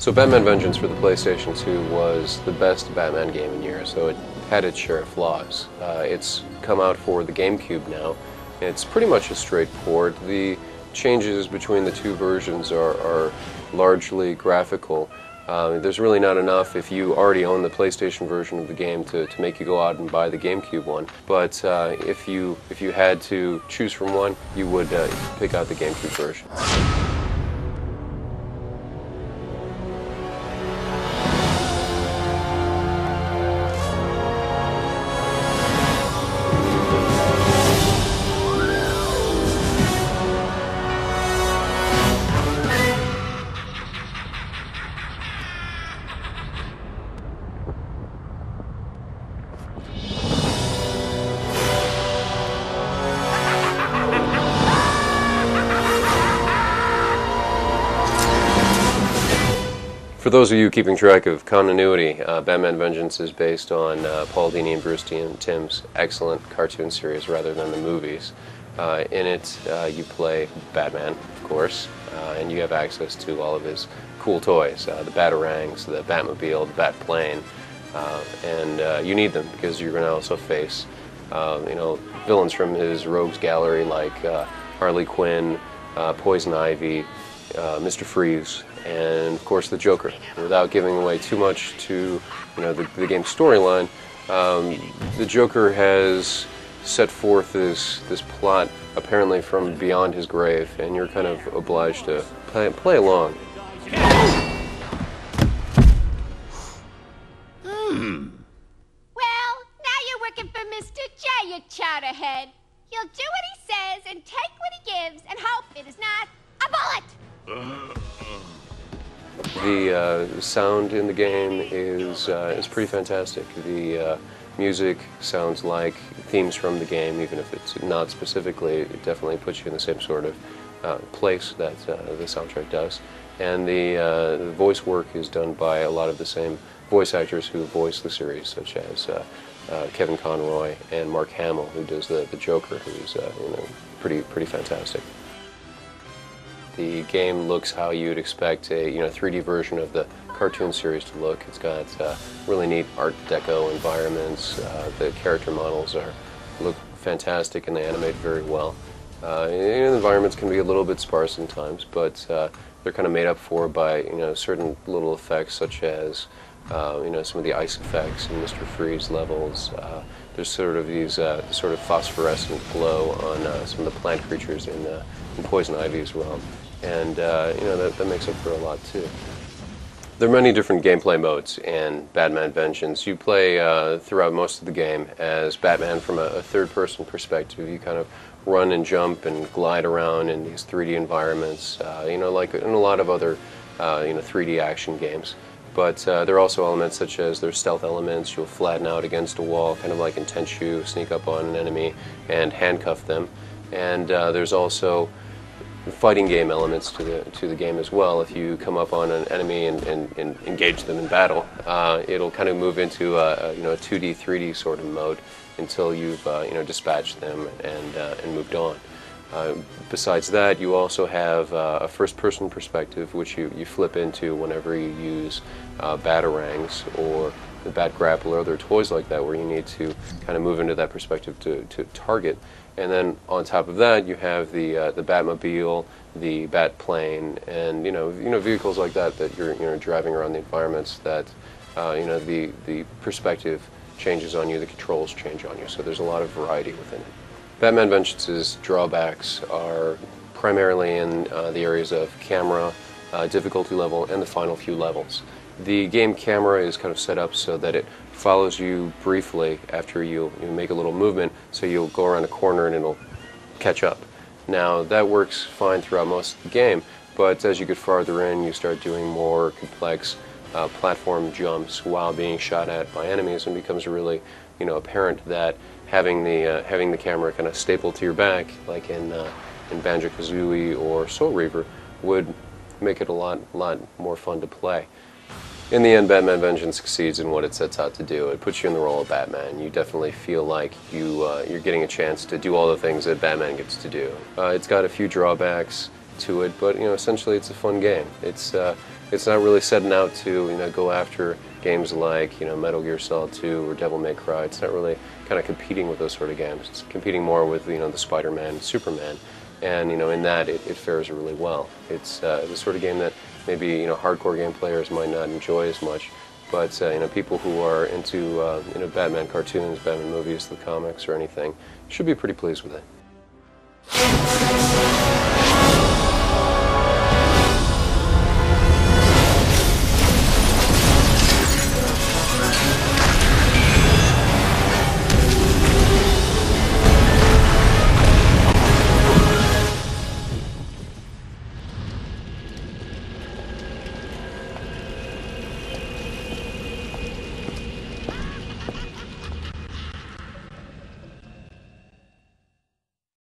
So Batman Vengeance for the PlayStation 2 was the best Batman game in years, so it had its share of flaws. It's come out for the GameCube now. It's pretty much a straight port. The changes between the two versions are largely graphical. There's really not enough if you already own the PlayStation version of the game to make you go out and buy the GameCube one. But if you had to choose from one, you would pick out the GameCube version. For those of you keeping track of continuity, Batman Vengeance is based on Paul Dini and Bruce Timm's excellent cartoon series rather than the movies. In it, you play Batman, of course, and you have access to all of his cool toys, the Batarangs, the Batmobile, the Batplane, and you need them because you're going to also face villains from his rogues gallery like Harley Quinn, Poison Ivy, Mr. Freeze, and of course the Joker. Without giving away too much to the game's storyline, the Joker has set forth this plot apparently from beyond his grave, and you're kind of obliged to play along. Well, now you're working for Mr. J, you chowderhead. He'll do what he says and take what he gives and hope it is not a bullet. The sound in the game is pretty fantastic. The music sounds like themes from the game, even if it's not specifically. It definitely puts you in the same sort of place that the soundtrack does. And the voice work is done by a lot of the same voice actors who voice the series, such as Kevin Conroy and Mark Hamill, who does the Joker, who's pretty fantastic. The game looks how you'd expect a 3D version of the cartoon series to look. It's got really neat Art Deco environments. The character models look fantastic and they animate very well. The environments can be a little bit sparse sometimes, but they're kind of made up for by certain little effects, such as some of the ice effects in Mr. Freeze levels. There's sort of these sort of phosphorescent glow on some of the plant creatures in Poison Ivy as well. And that makes up for a lot too. There are many different gameplay modes in Batman Vengeance. You play throughout most of the game as Batman from a third-person perspective. You kind of run and jump and glide around in these 3D environments, like in a lot of other 3D action games. But there are also elements such as there's stealth elements. You'll flatten out against a wall, kind of like in Tenchu, sneak up on an enemy and handcuff them. And there's also fighting game elements to the game as well. If you come up on an enemy and engage them in battle, it'll kind of move into a 2D, 3D sort of mode until you've dispatched them and moved on. Besides that, you also have a first-person perspective, which you flip into whenever you use Batarangs or the Bat Grapple or other toys like that, where you need to kind of move into that perspective to target. And then on top of that, you have the Batmobile, the Batplane, and vehicles like that you're driving around the environments that the perspective changes on you, the controls change on you. So there's a lot of variety within it. Batman Vengeance's drawbacks are primarily in the areas of camera, difficulty level, and the final few levels. The game camera is kind of set up so that it follows you briefly after you make a little movement, so you'll go around a corner and it'll catch up. Now that works fine throughout most of the game, but as you get farther in, you start doing more complex platform jumps while being shot at by enemies, and it becomes really apparent that having the camera kind of stapled to your back, like in Banjo-Kazooie or Soul Reaver, would make it a lot more fun to play. In the end, Batman Vengeance succeeds in what it sets out to do. It puts you in the role of Batman. You definitely feel like you're getting a chance to do all the things that Batman gets to do. It's got a few drawbacks to it, but essentially it's a fun game. It's It's not really setting out to, you know, go after games like, you know, Metal Gear Solid 2 or Devil May Cry. It's not really kind of competing with those sort of games. It's competing more with, you know, the Spider-Man, Superman, and, you know, in that it fares really well. It's the sort of game that maybe, you know, hardcore game players might not enjoy as much, but you know, people who are into you know, Batman cartoons, Batman movies, the comics, or anything should be pretty pleased with it.